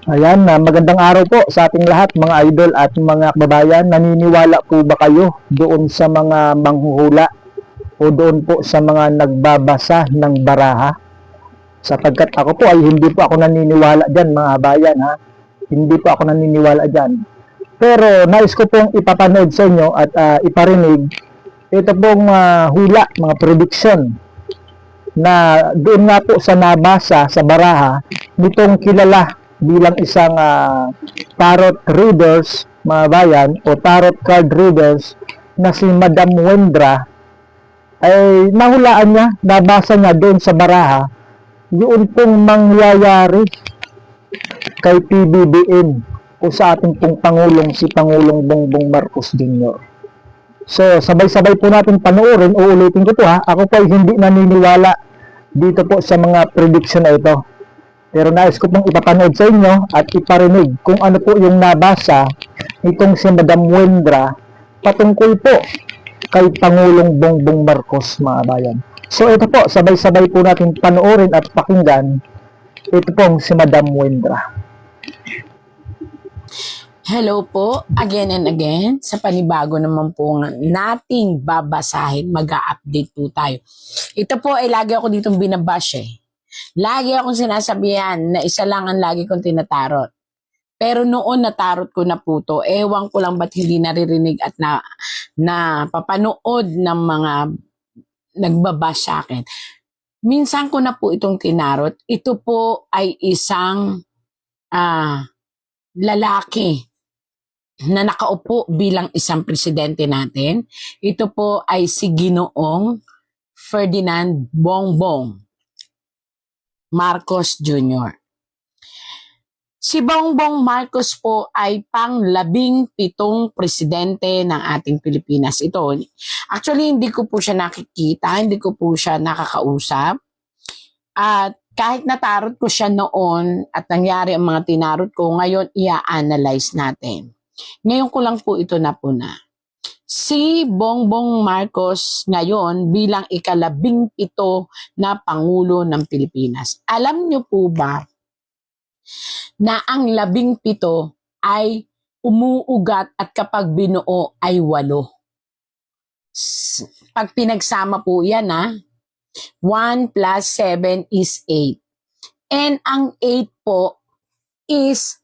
Ayan, magandang araw po sa ating lahat mga idol at mga kababayan. Naniniwala po ba kayo doon sa mga manghuhula o doon po sa mga nagbabasa ng baraha? Sapagkat ako po ay hindi po ako naniniwala dyan mga bayan ha. Hindi po ako naniniwala dyan. Pero nais ko pong ipapanood sa inyo at iparinig ito pong hula, mga prediction na doon nga po sa nabasa sa baraha nitong kilala bilang isang tarot readers mga bayan o tarot card readers na si Madam Wendra ay nahulaan niya, nabasa niya doon sa baraha yun pong mangyayari kay PBBM o sa ating pong Pangulong si Pangulong Bongbong Marcos Jr. So sabay-sabay po natin panoorin, uulitin ko po ha, ako po ay hindi naniniwala dito po sa mga prediction na ito. Pero nais ko pong ipapanood sa inyo at iparinig kung ano po yung nabasa nitong si Madam Wendra patungkol po kay Pangulong Bongbong Marcos mga bayan. So ito po, sabay-sabay po natin panoorin at pakinggan ito pong si Madam Wendra. Hello po, again and again, sa panibago naman po nating babasahin, mag-a-update po tayo. Ito po ay lagi ako ditong binabash eh. Lagi akong sinasabihan na isa lang ang lagi kong tinatarot. Pero noon natarot ko na po to, ewan ko lang ba't hindi naririnig at na papanood ng mga nagbabash sa akin. Minsan ko na po itong tinarot. Ito po ay isang lalaki na nakaupo bilang isang presidente natin. Ito po ay si Ginoong Ferdinand Bongbong Marcos Jr. Si Bongbong Marcos po ay pang-17 presidente ng ating Pilipinas. Ito, actually hindi ko po siya nakikita, hindi ko po siya nakakausap. At kahit natarot ko siya noon at nangyari ang mga tinarot ko, ngayon i-analyze natin. Ngayon ko lang po ito napuna. Si Bongbong Marcos ngayon bilang ika-17 na Pangulo ng Pilipinas. Alam niyo po ba na ang 17 ay umuugat at kapag binuo ay 8? Pag pinagsama po yan 1 plus 7 is 8. And ang 8 po is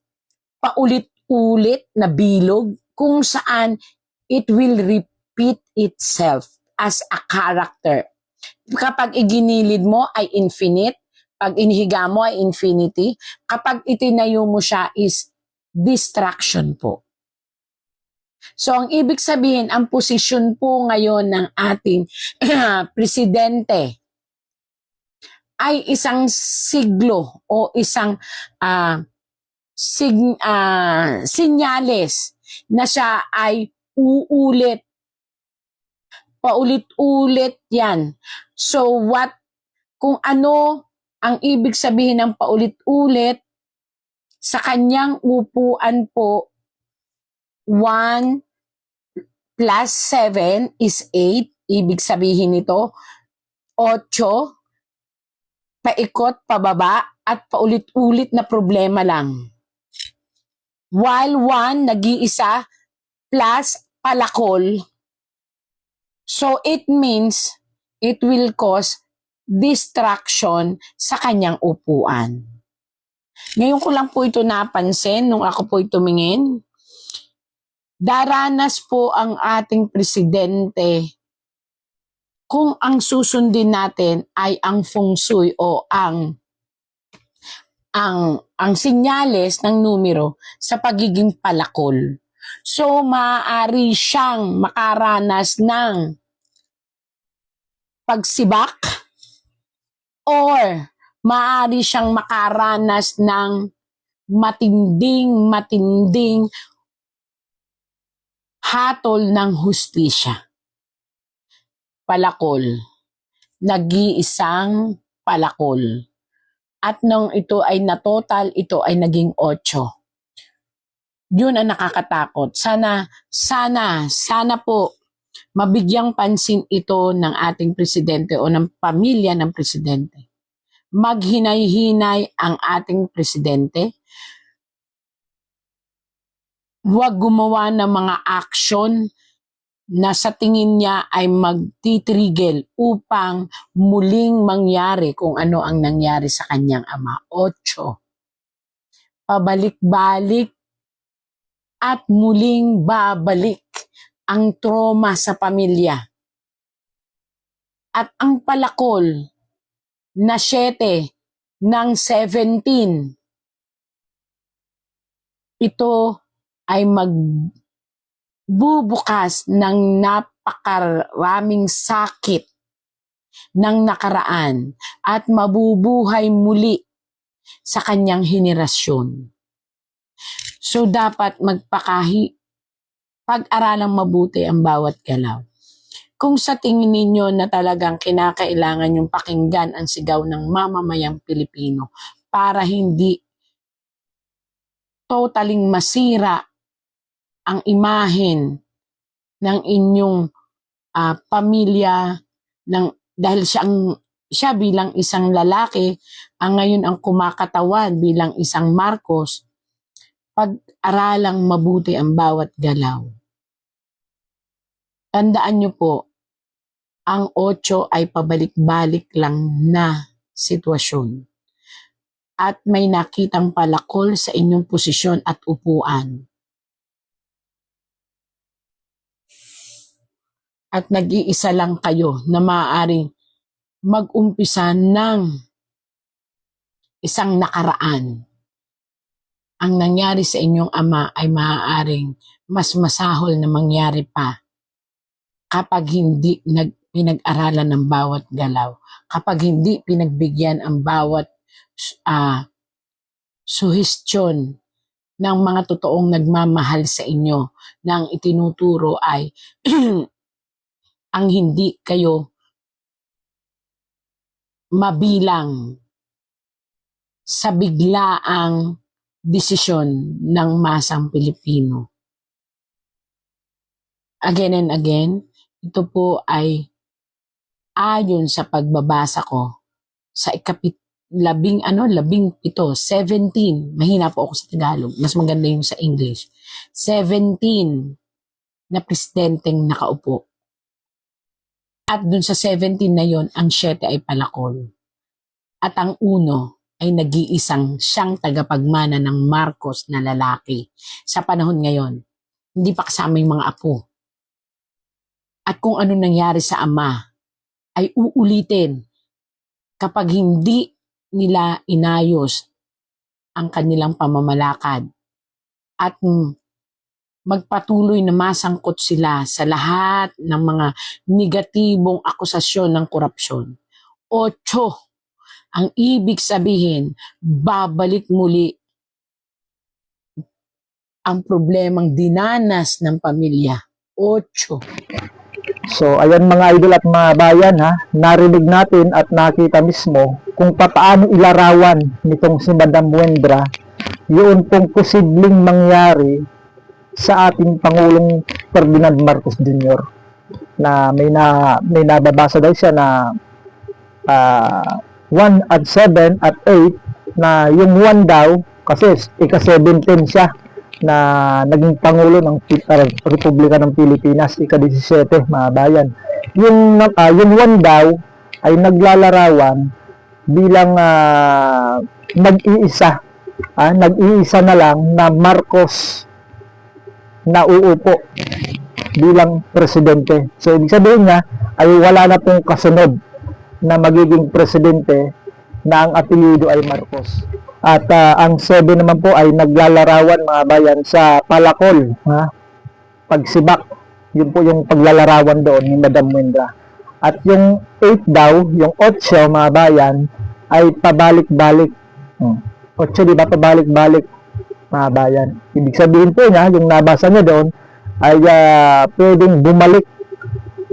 paulit-ulit na bilog kung saan it will repeat itself as a character. Kapag iginilid mo ay infinite, pag inihiga mo ay infinity, kapag itinayo mo siya is distraction po. So ang ibig sabihin, ang posisyon po ngayon ng ating presidente ay isang siglo o isang sinyales na siya ay uulit, paulit-ulit yan. So kung ano ang ibig sabihin ng paulit-ulit, sa kanyang upuan po, 1 plus 7 is 8. Ibig sabihin nito, 8, paikot, pababa, at paulit-ulit na problema lang. While 1, nag-iisa, plus palakol. So it means, it will cause distraction sa kanyang upuan. Ngayon ko lang po ito napansin nung ako po tumingin. Daranas po ang ating presidente kung ang susundin natin ay ang feng shui o ang sinyales ng numero sa pagiging palakol. So maaari siyang makaranas ng pagsibak or maaari siyang makaranas ng matinding hatol ng hustisya. Palakol. Nag-iisang palakol. At nung ito ay natotal, ito ay naging 8. Yun ang nakakatakot. Sana po mabigyang pansin ito ng ating presidente o ng pamilya ng presidente. Maghinay-hinay ang ating presidente. huwag gumawa ng mga action na sa tingin niya ay magtitrigel upang muling mangyari kung ano ang nangyari sa kanyang ama. 8. Pabalik-balik at muling babalik ang trauma sa pamilya. At ang palakol na 7 ng 17, ito ay magbubukas ng napakaraming sakit ng nakaraan at mabubuhay muli sa kanyang henerasyon. So dapat pag-aralang mabuti ang bawat galaw. Kung sa tingin ninyo na talagang kinakailangan yung pakinggan ang sigaw ng mamamayang Pilipino para hindi totaling masira ang imahen ng inyong pamilya dahil siya bilang isang lalaki ang ngayon ang kumakatawan bilang isang Marcos, pag-aralang mabuti ang bawat galaw. Tandaan niyo po, ang 8 ay pabalik-balik lang na sitwasyon. At may nakitang palakol sa inyong posisyon at upuan. At nag-iisa lang kayo na maaaring mag-umpisa ng isang nakaraan. Ang nangyari sa inyong ama ay maaaring mas masahol na mangyari pa kapag hindi pinag-aralan ng bawat galaw, kapag hindi pinagbigyan ang bawat suhestyon ng mga totoong nagmamahal sa inyo na ang itinuturo ay ang hindi kayo mabilang sa biglaang desisyon ng masang Pilipino. Again and again, ito po ay ayon sa pagbabasa ko sa 17, mahina po ako sa Tagalog, mas maganda yung sa English. 17 na presidenteng nakaupo. At dun sa 17 na yon, ang 7 ay palakol. At ang 1 ay nag-iisang siyang tagapagmana ng Marcos na lalaki. Sa panahon ngayon, hindi pa kasama yung mga apo. At kung ano nangyari sa ama, ay uulitin kapag hindi nila inayos ang kanilang pamamalakad at magpatuloy na masangkot sila sa lahat ng mga negatibong akusasyon ng korupsyon. 8, ang ibig sabihin, babalik muli ang problemang dinanas ng pamilya. 8. So, ayan mga idol at mga bayan ha, narinig natin at nakita mismo kung paano ilarawan nitong si Madam Wendra yun pong posibleng mangyari sa ating Pangulong Ferdinand Marcos Jr. na may nababasa daw siya na 1 at 7 at 8 na yung 1 daw kasi ika-17 siya na naging Pangulo ng Republika ng Pilipinas, ika-17 mga bayan. Yung 1 daw ay naglalarawan bilang nag-iisa na lang na Marcos na uupo bilang presidente. So, ibig sabihin niya ay wala na pong kasunod na magiging presidente na ang apelyido ay Marcos. At ang 7 naman po ay naglalarawan mga bayan sa palakol, pagsibak. Yun po yung paglalarawan doon ni Madam Wendra. At yung 8 daw, yung 8 mga bayan ay pabalik-balik. 8 di ba pabalik-balik mga bayan. Ibig sabihin po niya, yung nabasa niya doon ay pwedeng bumalik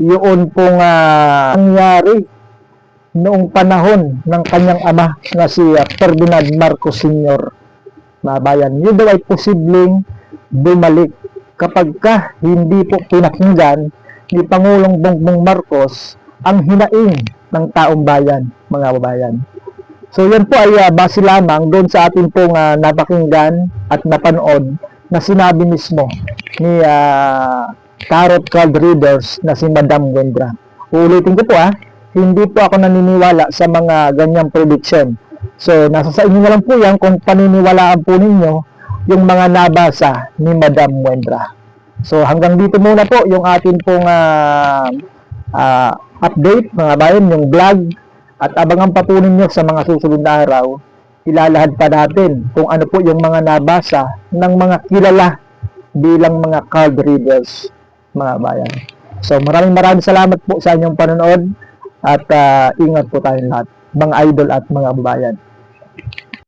yun pong nangyari noong panahon ng kanyang ama na si Ferdinand Marcos Sr. Mga bayan, yun daw ay posibleng bumalik kapag hindi po pinakinggan ni Pangulong Bongbong Marcos ang hinaing ng taong bayan, mga babayan. So yan po ay base lamang doon sa ating pong napakinggan at napanood na sinabi mismo ni Tarot Card Readers na si Madam Wendra. Uulitin ko po hindi po ako naniniwala sa mga ganyang prediction. So, nasa sa inyo na lang po yan kung paniniwalaan po ninyo yung mga nabasa ni Madam Wendra. So, hanggang dito muna po yung atin pong update, mga bayan, yung vlog. At abangan pa po ninyo sa mga susunod na araw, ilalahad pa natin kung ano po yung mga nabasa ng mga kilala bilang mga card readers, mga bayan. So, maraming salamat po sa inyong panonood at ingat po tayong lahat, mga idol at mga bayan.